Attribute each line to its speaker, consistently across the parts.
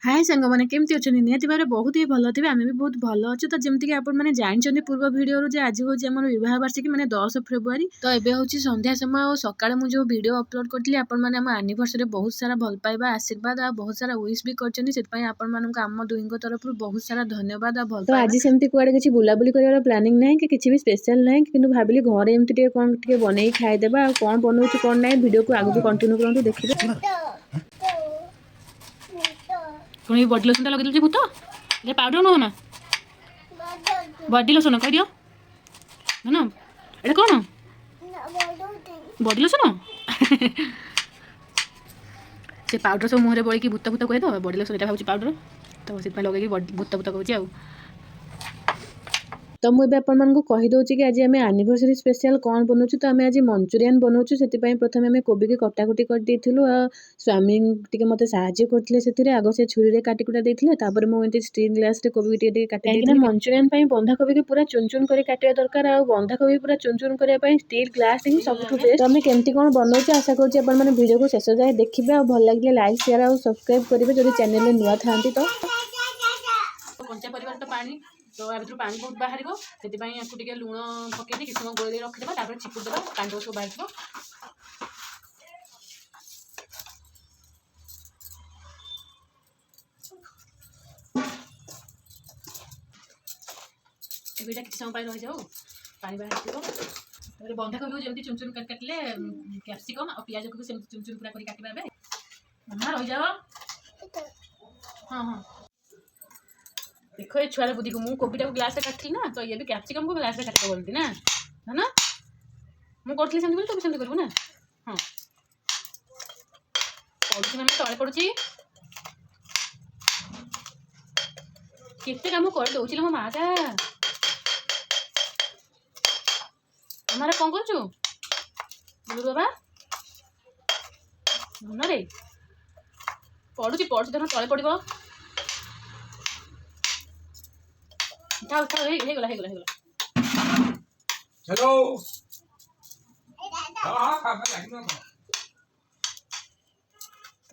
Speaker 1: हाय सांगମାନେ କେମିତି ଅଛନ୍ତି? ନିହାତି ଭାବରେ ବହୁତ ହି ଭଲ ଥିବେ। ଆମେ ବି ବହୁତ ଭଲ ଅଛୁ। ତ ଯେମିତିକି ଆପଣମାନେ ଜାଣିଛନ୍ତି ପୂର୍ବ ଭିଡ଼ିଓରୁ ଯେ ଆଜି ହେଉଛି ଆମର ବିବାହ ବାର୍ଷିକୀ ମାନେ 10 ଫେବୃଆରୀ। ତ ଏବେ ହେଉଛି ସନ୍ଧ୍ୟା ସମୟ ଆଉ ସକାଳେ ମୁଁ ଯେଉଁ ଭିଡ଼ିଓ ଅପଲୋଡ଼ କରିଥିଲି ଆପଣମାନେ ଆମ ଆନିଭର୍ସରୀରେ ବହୁତ ସାରା ଭଲ ପାଇବା ଆଶୀର୍ବାଦ ଆଉ ବହୁତ ସାରା ୱିଶ୍ ବି କରିଛନ୍ତି। ସେଥିପାଇଁ ଆପଣମାନଙ୍କୁ ଆମ ଦୁହିଁଙ୍କ ତରଫରୁ ବହୁତ ସାରା ଧନ୍ୟବାଦ ଆଉ ଭଲ ପାଇବା। ତ ଆଜି ସେମିତି କୁଆଡ଼େ କିଛି ବୁଲାବୁଲି କରିବାର ପ୍ଲାନିଂ ନାହିଁ କି କିଛି ବି ସ୍ପେଶାଲ ନାହିଁ, କିନ୍ତୁ ଭାବିଲି ଘରେ ଏମିତି ଟିକେ କ'ଣ ଟିକେ ବନେଇକି ଖାଇଦେବା। ଆଉ କ'ଣ ବନଉଛି କ'ଣ ନାହିଁ ଭିଡ଼ିଓକୁ ଆଗକୁ କଣ୍ଟିନ୍ୟୁ କରନ୍ତୁ ଦେଖିବେ। ପୁଣି ବଡି ଲୋସନଟା ଲଗେଇଦେଲି ଯେ ଭୂତ ଯେ ପାଉଡର ନୁହଁ ନା ବଡି ଲୋସନ କହିଦିଅ ନା ଏଇଟା କ'ଣ ବଡି ଲୋସନ ସେ ପାଉଡର ସବୁ ମୁହଁରେ ବଳିକି ଭୂତ ଭୂତ କହେ ତ ବଡି ଲୋସନ ଏଇଟା ଭାବୁଛି ପାଉଡର ତ ସେଥିପାଇଁ ଲଗେଇକି ଭୂତ ଭୂତ କହୁଛି ଆଉ। ତ ମୁଁ ଏବେ ଆପଣମାନଙ୍କୁ କହିଦେଉଛି କି ଆଜି ଆମେ ଆନିଭର୍ସରୀ ସ୍ପେଶାଲ କ'ଣ ବନାଉଛୁ। ତ ଆମେ ଆଜି ମଞ୍ଚୁରିଆନ୍ ବନାଉଛୁ। ସେଥିପାଇଁ ପ୍ରଥମେ ଆମେ କୋବିକି କଟାକଟି କରିଦେଇଥିଲୁ। ଆଉ ସ୍ୱାମୀ ଟିକେ ମୋତେ ସାହାଯ୍ୟ କରିଥିଲେ ସେଥିରେ। ଆଗ ସେ ଛୁରୀରେ କାଟିକୁଟା ଦେଇଥିଲେ, ତାପରେ ମୁଁ ଏମିତି ଷ୍ଟିଲ୍ ଗ୍ଲାସ୍ରେ କୋବିକି ଟିକେ ଟିକେ କାଟି ଦେଇଥିଲି। ମଞ୍ଚୁରିଆନ୍ ପାଇଁ ବନ୍ଧାକୋବିକି ପୁରା ଚୁନ୍ ଚୁନ୍ କରି କାଟିବା ଦରକାର। ଆଉ ବନ୍ଧାକୋବି ପୁରା ଚୁନ୍ ଚୁନ୍ କରିବା ପାଇଁ ଷ୍ଟିଲ୍ ଗ୍ଲାସ୍ ହିଁ ସବୁଠୁ ବେଷ୍ଟ। ତ ଆମେ କେମିତି କ'ଣ ବନାଉଛୁ ଆଶା କରୁଛି ଆପଣମାନେ ଭିଡ଼ିଓକୁ ଶେଷ ଯାଏ ଦେଖିବେ। ଆଉ ଭଲ ଲାଗିଲେ ଲାଇକ୍ ସେୟାର ଆଉ ସବସ୍କ୍ରାଇବ୍ କରିବେ ଯଦି ଚ୍ୟାନେଲରେ ନୂଆ ଥାଆନ୍ତି। ତ କଞ୍ଚା ପରିବାର ତ ପାଣି ତ ୟା ଭିତରୁ ପାଣି ବହୁତ ବାହାରିବ, ସେଥିପାଇଁ ୟାକୁ ଟିକେ ଲୁଣ ପକେଇକି କିଛି ସମୟ ଗୋଳେଇ ରଖିଦେବା, ତାପରେ ଚିପୁଡ଼ି ଦେବା, ପାଣି ସବୁ ବାହାରିଯିବ। ଏଇଟା କିଛି ସମୟ ପାଇଁ ରହିଯାଉ, ପାଣି ବାହାରିଯିବ। ତାପରେ ବନ୍ଧାକୋବିକୁ ଯେମିତି ଚୁନ୍ ଚୁନ୍ କରି କାଟିଲେ କ୍ୟାପ୍ସିକମ୍ ଆଉ ପିଆଜକୁ ବି ସେମିତି ଚୁନ୍ ଚୁନ୍ ପୁରା କରି କାଟିବା। ଏବେ ମାମା ରହିଯାଅ। ହଁ ହଁ ଦେଖ ଏ ଛୁଆର ବୁଦ୍ଧିକୁ, ମୁଁ କୋବିଟାକୁ ଗ୍ଲାସ୍ରେ କାଟିଥିଲି ନା, ତ ଇଏ ବି କ୍ୟାପ୍ସିକମ୍କୁ ଗ୍ଲାସ୍ରେ କାଟିବ ବୋଲନ୍ତି ନା ନା ମୁଁ କରୁଥିଲି ସେମିତି ବୋଲି ତୁ ବି ସେମିତି କରିବୁ ନା। ହଁ ପଡ଼ୁଛି ମାମା ତଳେ ପଡ଼ୁଛି, କେତେ କାମ କରିଦେଉଛି ମୋ ମାଆଟା। ମାମାରେ କ'ଣ କରୁଛୁ ଗୁରୁ ବାବା? ମନରେ ପଡ଼ୁଛି ତମ ତଳେ ପଡ଼ିବ। ହେଇଗଲା ହେଇଗଲା ହେଇଗଲା। ତୁ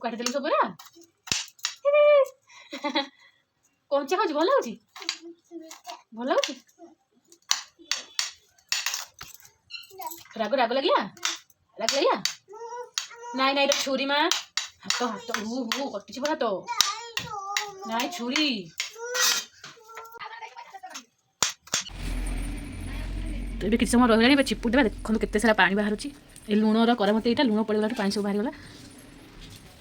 Speaker 1: କାଟିଦେଲୁ ସବୁ ପୁରା କଞ୍ଚା ଖାଉଛି, ଭଲ ଲାଗୁଛି ଭଲ ଲାଗୁଛି। ରାଗ ରାଗ ଲାଗିଲା ନାଇଁ ନାଇଁ ଛୁରୀ ମା, ହାତ ହାତ କଟିଛି ପୁରା ହାତ, ନାଇଁ ଛୁରୀ। ତ ଏବେ କିଛି ସମୟ ରହିଲାଣି, ଏବେ ଚିପୁଡ଼ି ଦେବା। ଦେଖନ୍ତୁ କେତେ ସାରା ପାଣି ବାହାରୁଛି। ଏ ଲୁଣର କରାମତି ଏଇଟା, ଲୁଣ ପଡ଼ିଗଲାଠୁ ପାଣି ସବୁ ବାହାରିଗଲା।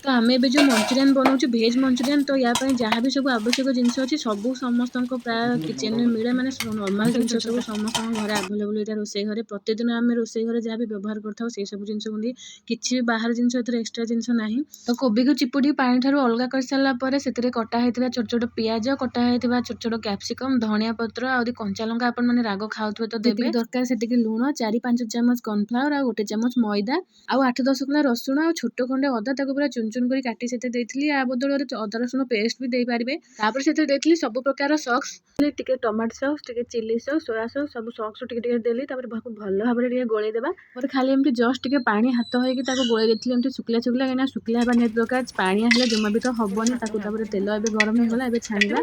Speaker 1: ତ ଆମେ ଏବେ ଯେଉଁ ମଞ୍ଚୁରିଆନ୍ ବନାଉଛୁ ଭେଜ୍ ମଞ୍ଚୁରିଆନ୍, ତ ୟା ପାଇଁ ଯାହା ବି ସବୁ ଆବଶ୍ୟକ ଜିନିଷ ଅଛି ସବୁ ସମସ୍ତଙ୍କ ପ୍ରାୟ କିଚେନ୍ରେ ମିଳେ। ମାନେ ନର୍ମାଲ୍ ଜିନିଷ ସବୁ ସମସ୍ତଙ୍କ ଘରେ ଆଭେଲେବୁଲ୍। ଏଇଟା ରୋଷେଇ ଘରେ ପ୍ରତିଦିନ ଆମେ ରୋଷେଇ ଘରେ ଯାହା ବି ବ୍ୟବହାର କରିଥାଉ ସେଇ ସବୁ ଜିନିଷକୁ ନେଇ, କିଛି ବି ବାହାର ଜିନିଷ ଏଥିରେ ଏକ୍ସଟ୍ରା ଜିନିଷ ନାହିଁ। ତ କୋବିକୁ ଚିପୁଡ଼ି ପାଣିଠାରୁ ଅଲଗା କରିସାରିଲା ପରେ ସେଥିରେ କଟା ହେଇଥିବା ଛୋଟ ଛୋଟ ପିଆଜ, କଟା ହେଇଥିବା ଛୋଟ ଛୋଟ କ୍ୟାପ୍ସିକମ୍, ଧନିଆ ପତ୍ର ଆଉ କଞ୍ଚା ଲଙ୍କା ଆପଣମାନେ ରାଗ ଖାଉଥିବେ ତ ଦେବେ, ଦରକାର ସେତିକି ଲୁଣ, 4-5 ଚାମଚ କର୍ଣ୍ଣଫ୍ଲାୱାର ଆଉ 1 ଚାମଚ ମଇଦା ଆଉ 8-10 କୋଲା ରସୁଣ ଆଉ ଛୋଟ ଖଣ୍ଡେ ଅଦା, ତାକୁ ପୁରା ଚୁନ୍ ଚୁନ୍ କରି କାଟି ସେଥିରେ ଦେଇଥିଲି। ଆ ବଦଳରେ ଅଦା ରସୁଣ ପେଷ୍ଟ ବି ଦେଇପାରିବେ। ତାପରେ ସେଥିରେ ଦେଇଥିଲି ସବୁ ପ୍ରକାର ସକ୍ସ, ଟିକେ ଟମାଟୋ ସକ୍ସ, ଟିକେ ଚିଲି ସକ୍ସ, ସୋୟା ସକ୍ସ, ସବୁ ସକ୍ସ ଟିକେ ଟିକେ ଦେଲି। ତାପରେ ଭଲ ଭାବରେ ଟିକେ ଗୋଳେଇ ଦେବା। ପରେ ଖାଲି ଏମିତି ଜଷ୍ଟ ଟିକେ ପାଣି ହାତ ହେଇକି ତାକୁ ଗୋଳେଇ ଦେଇଥିଲି, ଏମିତି ଶୁଖିଲା ଶୁଖିଲା, କାହିଁକିନା ଶୁଖିଲା ହେବା ନିହାତି ଦରକାର, ପାଣିଆ ହେଲେ ଜମା ବି ତ ହବନି ତାକୁ। ତାପରେ ତେଲ ଏବେ ଗରମ ହେଇଗଲା, ଏବେ ଛାଣିବା।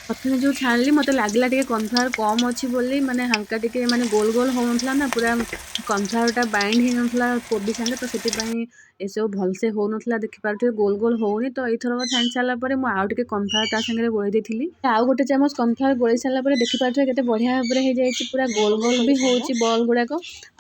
Speaker 1: ପ୍ରଥମେ ଯେଉଁ ଛାଣିଲି ମୋତେ ଲାଗିଲା ଟିକେ କର୍ଣ୍ଣଫ୍ଲାୱାର କମ୍ ଅଛି ବୋଲି, ମାନେ ହାଲକା ଟିକେ ମାନେ ଗୋଲ ଗୋଲ ହେଉନଥିଲା ନା, ପୁରା କର୍ଣ୍ଣଫ୍ଲାୱାରଟା ବାଇଣ୍ଡ ହେଇନଥିଲା କୋବି ସାଙ୍ଗେ, ତ ସେଥିପାଇଁ ଏସବୁ ଭଲସେ ହେଉନଥିଲା। ଦେଖିପାରୁଥିବେ ଗୋଲ ଗୋଲ ହେଉନି। ତ ଏଇଥରକ ଛାଣି ସାରିଲା ପରେ ମୁଁ ଆଉ ଟିକେ କର୍ଣ୍ଣଫ୍ଲାୱାର ତା ସାଙ୍ଗରେ ଗୋଳେଇ ଦେଇଥିଲି। ଆଉ 1 ଚାମଚ କର୍ଣ୍ଣଫ୍ଲାୱାର ଗୋଳେଇ ସାରିଲା ପରେ ଦେଖିପାରୁଥିବେ କେତେ ବଢ଼ିଆ ଭାବରେ ହେଇଯାଇଛି, ପୁରା ଗୋଲ ଗୋଲ ବି ହେଉଛି ବଲ୍ ଗୁଡ଼ାକ,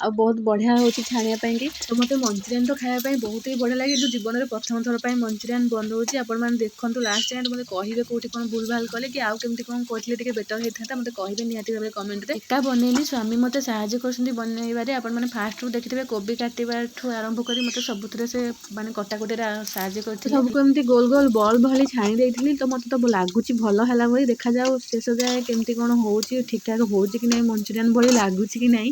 Speaker 1: ଆଉ ବହୁତ ବଢ଼ିଆ ହେଉଛି ଛାଣିବା ପାଇଁକି। ତ ମୋତେ ମଞ୍ଚୁରିଆନ୍ ତ ଖାଇବା ପାଇଁ ବହୁତ ହି ବଢ଼ିଆ ଲାଗେ, କିନ୍ତୁ ଜୀବନରେ ପ୍ରଥମ ଥର ପାଇଁ ମଞ୍ଚୁରିଆନ୍ ବନାଉଛି। ଆପଣମାନେ ଦେଖନ୍ତୁ ଲାଷ୍ଟ ଯାଏଁ, ମୋତେ କହିବେ କେଉଁଠି କ'ଣ ଭୁଲ ଭାଲ କଲେ କି ଆଉ କେମିତି କ'ଣ କରିଥିଲେ ଟିକେ ବେଟର୍ ହେଇଥାନ୍ତା, ମୋତେ କହିବେ ନିହାତି ଭାବରେ କମେଣ୍ଟରେ। ଏକା ବନେଇନି, ସ୍ୱାମୀ ମୋତେ ସାହାଯ୍ୟ କରୁଛନ୍ତି ବନେଇବାରେ। ଆପଣମାନେ ଫାଷ୍ଟରୁ ଦେଖିଥିବେ କୋବି କାଟିବାଠୁ ଆରମ୍ଭ କରି ମୋତେ ସବୁଥିରେ ସେ ମାନେ କଟାକଟିରେ ସାହାଯ୍ୟ କରିଥିଲେ। ସବୁକୁ ଏମିତି ଗୋଲ ଗୋଲ ବଲ୍ ଭଳି ଛାଣି ଦେଇଥିଲି। ତ ମୋତେ ତ ଲାଗୁଛି ଭଲ ହେଲା ଭଳି। ଦେଖାଯାଉ ଶେଷ ଯାଏ କେମିତି କ'ଣ ହେଉଛି, ଠିକ୍ଠାକ୍ ହେଉଛି କି ନାହିଁ, ମଞ୍ଚୁରିଆନ୍ ଭଳି ଲାଗୁଛି କି ନାହିଁ।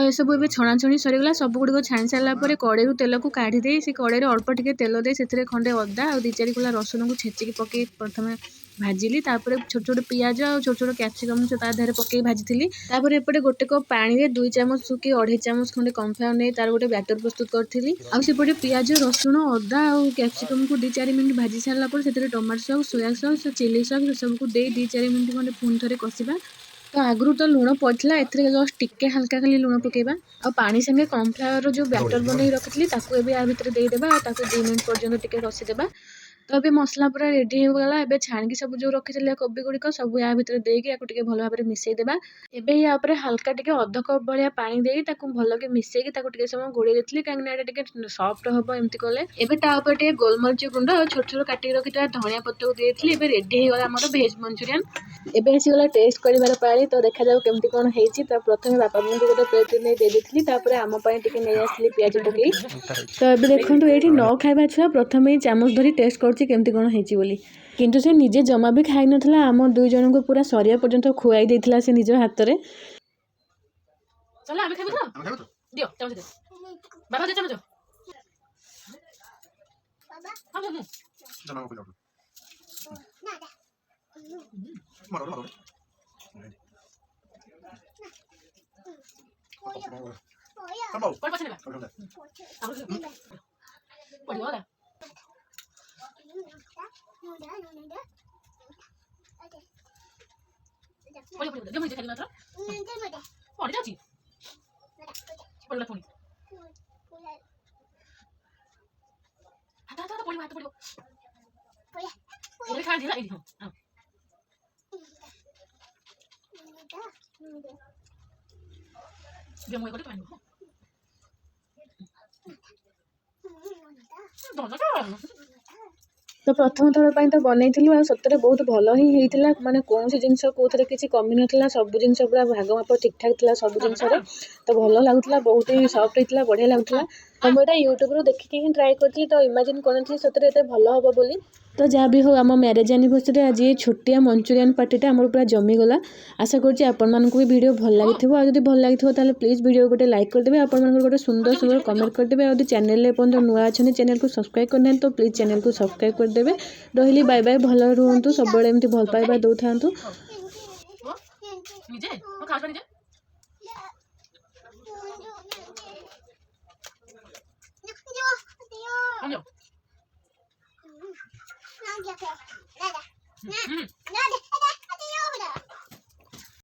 Speaker 1: ଏସବୁ ଏବେ ଛଣାଛଣି ସରିଗଲା। ସବୁଗୁଡ଼ିକ ଛାଣି ସାରିଲା ପରେ କଡ଼େଇରୁ ତେଲକୁ କାଢ଼ି ଦେଇ ସେ କଡ଼େଇରେ ଅଳ୍ପ ଟିକେ ତେଲ ଦେଇ ସେଥିରେ ଖଣ୍ଡେ ଅଦା ଆଉ 2-4 କୋଲା ରସୁଣକୁ ଛେଚିକି ପକାଇ ପ୍ରଥମେ भाजिली तापर छोट छोट पियाज और छोट छोट कैप्सिकम ता देहरे पकई भाजी तापर एपटे गोटे कप पानी में 2 चामच कि 2.5 चामच खंडे कॉर्नफ्लावर नहीं तार गोटे बैटर प्रस्तुत करी आउटे पियाज रसुण अदा और कैप्सिकम को 2-4 मिनट भाजी सारापर से tomato sauce soya sauce chilli sauce सबको 2-4 मिनट खंडे पुणी थे कषा तो आगु तो लुण पड़ता ए जस्ट टिके हल्का खाली लुण पकेबा और पानी संगे कॉर्नफ्लावर जो बैटर बन रखी या भितर देदेबा 2 मिनट पर्यंत टिके कषिदेबा तो ये मसला पूरा रेडी हो गला एबे छाणकी सब जो रखी कोबी गुड़िक सब या भितर देकी या टिके भल भाव में मिसईदेबा एबे या ऊपर हल्का टिके अध कप भाया पानी देई ताकू भल के मिसईकी ताकू टिके समय घोड़े देथिली काहे ना एटा टिके सॉफ्ट हबो एमती कले एबे ता ऊपर टिके गोलमरिच गुंड और छोट छोट काटी रखिता धनिया पत्ता को देथिली एबे रेडी हो गला हमर वेज मंचूरियन एबे आसी गला टेस्ट करिवार पाली तो देखा जाऊ केमती कोन हेची तो प्रथमे बापा मुझे गोटे प्लेट नै दे देथिली तापर आम पई टिके नै आसली प्याज पकई तो एबे देखंतु एठी न खाइबा छुआ प्रथमे चामच धरी टेस्ट करछि केमती कोन हेची बोली किंतु से निजे जमा भी खाई नथला आम 2 जन को पूरा सरिया पर्यंत खुआई देथिला से निज हाथ रे चला आमे खाइबो तो दियो चामच दे बाबा दे चामच बाबा हम जमा को जाओ ना मारो मारो Kamu, kau pasal apa? Apa dia lah? Boleh, dia mau jadi mana? Oh, dia jadi. Boleh pun. Ada, boleh. Boleh kan dia lagi. Dia mau ikut kan? तो प्रथम थर पर तो बनईलु आ सतरे बहुत भल ही होता माने कौन जिनस कौन किसी कमी ना सब जिन पूरा भाग माप ठीक ठाक था सब जिन तो भल लगुला बहुत ही सफ्ट होता बढ़िया लगुला तो मुझे यूट्यूब देखिए ही ट्राए करी तो इमेजिन करी सतरे एत भल हम बोली तो जहाँ भी हो आम मैरेज एनिवर्सरी आज ये छोटिया मंचूरियन पार्टीटा आम पूरा जमीगला आशा करुँच आपण भी वीडियो भल लगी और भल लगी प्लीज वीडियो गोटे लाइक करदे आपण गोटे सुंदर सुंदर कमेंट करदे और चैनल नुआ अच्छे चैनल को सब्सक्राइब करना तो प्लीज चैनल को सब्सक्राइब करदे रही बाय बाय भल रुहतु सब एमती भल पाइबा दौ था Nada.